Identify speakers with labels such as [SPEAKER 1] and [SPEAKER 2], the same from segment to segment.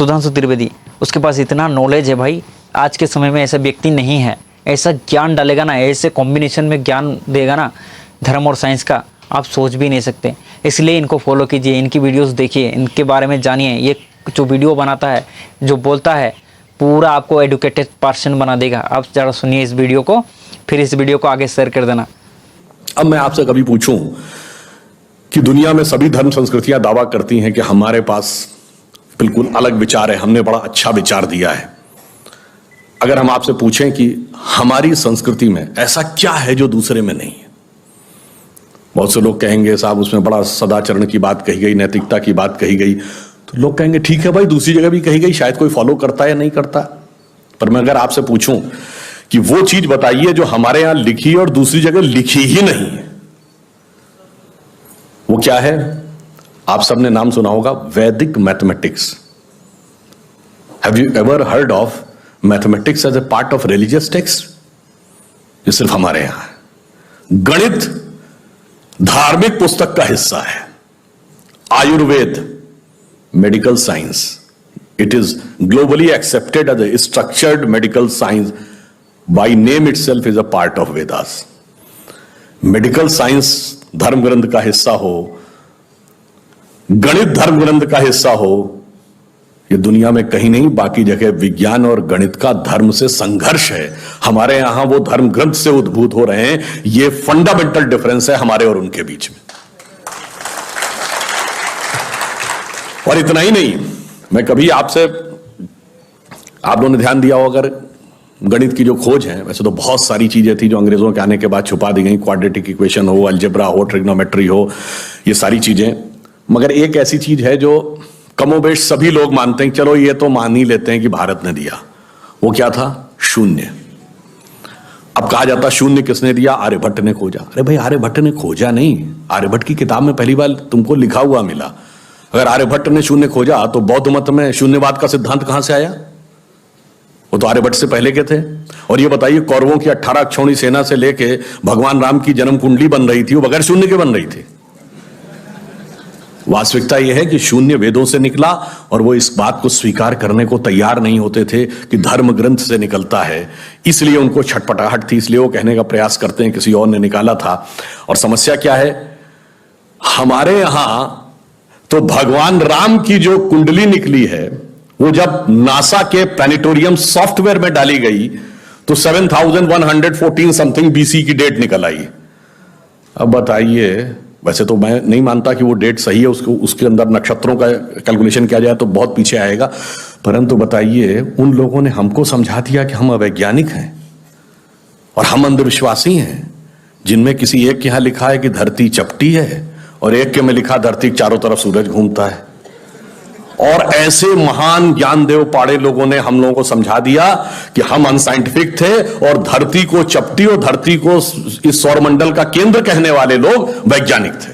[SPEAKER 1] सुधांशु त्रिवेदी, उसके पास इतना नॉलेज है भाई, आज के समय में ऐसा व्यक्ति नहीं है। ऐसा ज्ञान डालेगा ना, ऐसे कॉम्बिनेशन में ज्ञान देगा ना धर्म और साइंस का, आप सोच भी नहीं सकते। इसलिए इनको फॉलो कीजिए, इनकी वीडियोस देखिए, इनके बारे में जानिए। ये जो वीडियो बनाता है, जो बोलता है, पूरा आपको एडुकेटेड पर्सन बना देगा। आप ज़रा सुनिए इस वीडियो को, फिर इस वीडियो को आगे शेयर कर देना।
[SPEAKER 2] अब मैं आपसे कभी पूछूं कि दुनिया में सभी धर्म संस्कृतियां दावा करती हैं कि हमारे पास बिल्कुल अलग विचार है, हमने बड़ा अच्छा विचार दिया है। अगर हम आपसे पूछें कि हमारी संस्कृति में ऐसा क्या है जो दूसरे में नहीं है, बहुत से लोग कहेंगे साहब उसमें बड़ा सदाचरण की बात कही गई, नैतिकता की बात कही गई। तो लोग कहेंगे ठीक है भाई, दूसरी जगह भी कही गई, शायद कोई फॉलो करता है या नहीं करता। पर मैं अगर आपसे पूछूं कि वो चीज बताइए जो हमारे यहां लिखी और दूसरी जगह लिखी ही नहीं है, वो क्या है? आप सबने नाम सुना होगा, Vedic mathematics. Have you ever heard of mathematics as a part of religious text? ये सिर्फ हमारे यहां है। गणित धार्मिक पुस्तक का हिस्सा है। Ayurveda medical science, it is globally accepted as a structured medical science, by name itself is a part of Vedas. Medical science धर्म ग्रंथ का हिस्सा हो, गणित धर्म ग्रंथ का हिस्सा हो, ये दुनिया में कहीं नहीं, बाकी जगह विज्ञान और गणित का धर्म से संघर्ष है। हमारे यहां वो धर्म ग्रंथ से उद्भूत हो रहे हैं। ये फंडामेंटल डिफरेंस है हमारे और उनके बीच में। और इतना ही नहीं, मैं कभी आपसे, आप लोगों ने ध्यान दिया हो अगर गणित की जो खोज है, वैसे तो बहुत सारी चीजें थी जो अंग्रेजों के आने के बाद छुपा दी गई, क्वाड्रेटिक इक्वेशन हो, अलजेब्रा हो, ट्रिग्नोमेट्री हो, ये सारी चीजें। मगर एक ऐसी चीज है जो कमोबेश सभी लोग मानते हैं, चलो ये तो मान ही लेते हैं कि भारत ने दिया। वो क्या था? शून्य। अब कहा जाता शून्य किसने दिया? आर्यभट्ट ने खोजा। अरे भाई, आर्यभट्ट ने खोजा नहीं, आर्यभट्ट की किताब में पहली बार तुमको लिखा हुआ मिला। अगर आर्यभट्ट ने शून्य खोजा तो बौद्ध मत में शून्यवाद का सिद्धांत कहां से आया? वो तो आर्यभट्ट से पहले के थे। और ये बताइए, कौरवों की 18 अक्षौणी सेना से लेके भगवान राम की जन्म कुंडली बन रही थी, वो बगैर शून्य के बन रही थी। वास्तविकता यह है कि शून्य वेदों से निकला, और वो इस बात को स्वीकार करने को तैयार नहीं होते थे कि धर्म ग्रंथ से निकलता है। इसलिए उनको छटपटाहट थी, इसलिए वो कहने का प्रयास करते हैं किसी और ने निकाला था। और समस्या क्या है? हमारे यहां तो भगवान राम की जो कुंडली निकली है, वो जब नासा के प्लैनेटोरियम सॉफ्टवेयर में डाली गई तो 7114 समथिंग बीसी की डेट निकल आई। अब बताइए, वैसे तो मैं नहीं मानता कि वो डेट सही है, उसके अंदर नक्षत्रों का कैलकुलेशन किया जाए तो बहुत पीछे आएगा। परंतु बताइए, उन लोगों ने हमको समझा दिया कि हम अवैज्ञानिक हैं और हम अंधविश्वासी हैं, जिनमें किसी एक के यहां लिखा है कि धरती चपटी है और एक के में लिखा धरती के चारों तरफ सूरज घूमता है। और ऐसे महान ज्ञानदेव पाड़े लोगों ने हम लोगों को समझा दिया कि हम अनसाइंटिफिक थे और धरती को चपटी और धरती को इस सौरमंडल का केंद्र कहने वाले लोग वैज्ञानिक थे।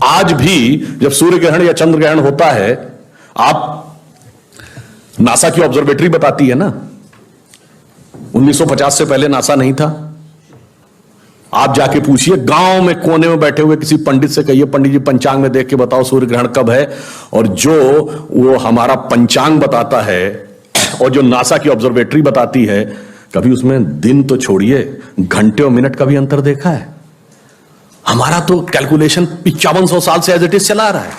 [SPEAKER 2] आज भी जब सूर्य ग्रहण या चंद्र ग्रहण होता है, आप नासा की ऑब्जर्वेटरी बताती है ना, 1950 से पहले नासा नहीं था। आप जाके पूछिए, गांव में कोने में बैठे हुए किसी पंडित से कहिए, पंडित जी पंचांग में देख के बताओ सूर्य ग्रहण कब है। और जो वो हमारा पंचांग बताता है और जो नासा की ऑब्जर्वेटरी बताती है, कभी उसमें दिन तो छोड़िए, घंटे और मिनट का भी अंतर देखा है? हमारा तो कैलकुलेशन 5500 साल से एज इट इज चला रहा है,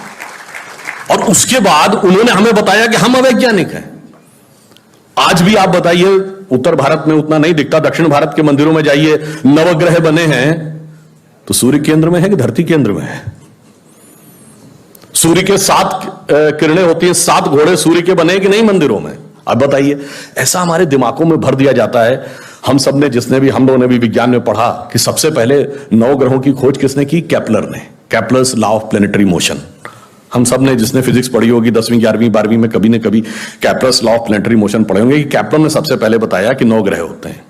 [SPEAKER 2] और उसके बाद उन्होंने हमें बताया कि हम अवैज्ञानिक हैं। आज भी आप बताइए, उत्तर भारत में उतना नहीं दिखता, दक्षिण भारत के मंदिरों में जाइए, नवग्रह बने हैं तो सूर्य केंद्र में है कि धरती केंद्र में है? सूर्य के 7 किरणें होती हैं, 7 घोड़े सूर्य के बने कि नहीं मंदिरों में? अब बताइए, ऐसा हमारे दिमागों में भर दिया जाता है। हम सब ने, जिसने भी, हम लोगों ने भी विज्ञान में पढ़ा कि सबसे पहले 9 ग्रहों की खोज किसने की? केपलर ने। Kepler's law of planetary motion. हम सब ने, जिसने फिजिक्स पढ़ी होगी 10वीं 11वीं 12वीं में, कभी न कभी Kepler's law of planetary motion पढ़े होंगे कि केपलर ने सबसे पहले बताया कि 9 ग्रह होते हैं।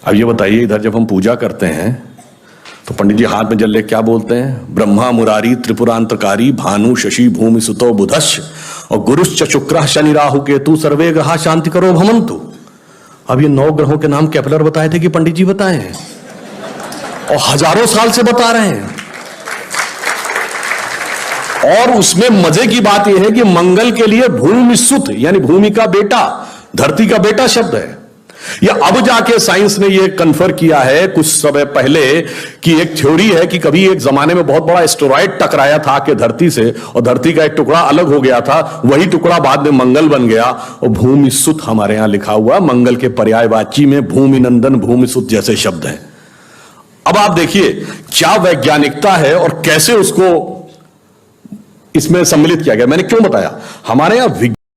[SPEAKER 2] अब ये बताइए, इधर जब हम पूजा करते हैं तो पंडित जी हाथ में जल ले क्या बोलते हैं? ब्रह्मा मुरारी त्रिपुरांतकारी भानु शशि भूमि सुतो बुधश्च और गुरुश्च शुक्रः शनि राहु केतु सर्वे ग्रहा शांति करो भवन्तु। अब ये 9 ग्रहों के नाम केपलर बताए थे कि पंडित जी बताए हैं, और हजारों साल से बता रहे हैं। और उसमें मजे की बात यह है कि मंगल के लिए भूमि सुत यानी भूमि का बेटा, धरती का बेटा शब्द है। या अब जाके साइंस ने यह कन्फर्म किया है कुछ समय पहले कि एक थ्योरी है कि कभी एक जमाने में बहुत बड़ा एस्टेरॉयड टकराया था कि धरती से, और धरती का एक टुकड़ा अलग हो गया था, वही टुकड़ा बाद में मंगल बन गया। और भूमि सुत हमारे यहां लिखा हुआ, मंगल के पर्यायवाची में भूमि नंदन, भूमि सुत जैसे शब्द हैं। अब आप देखिए क्या वैज्ञानिकता है और कैसे उसको इसमें सम्मिलित किया गया। मैंने क्यों बताया, हमारे यहां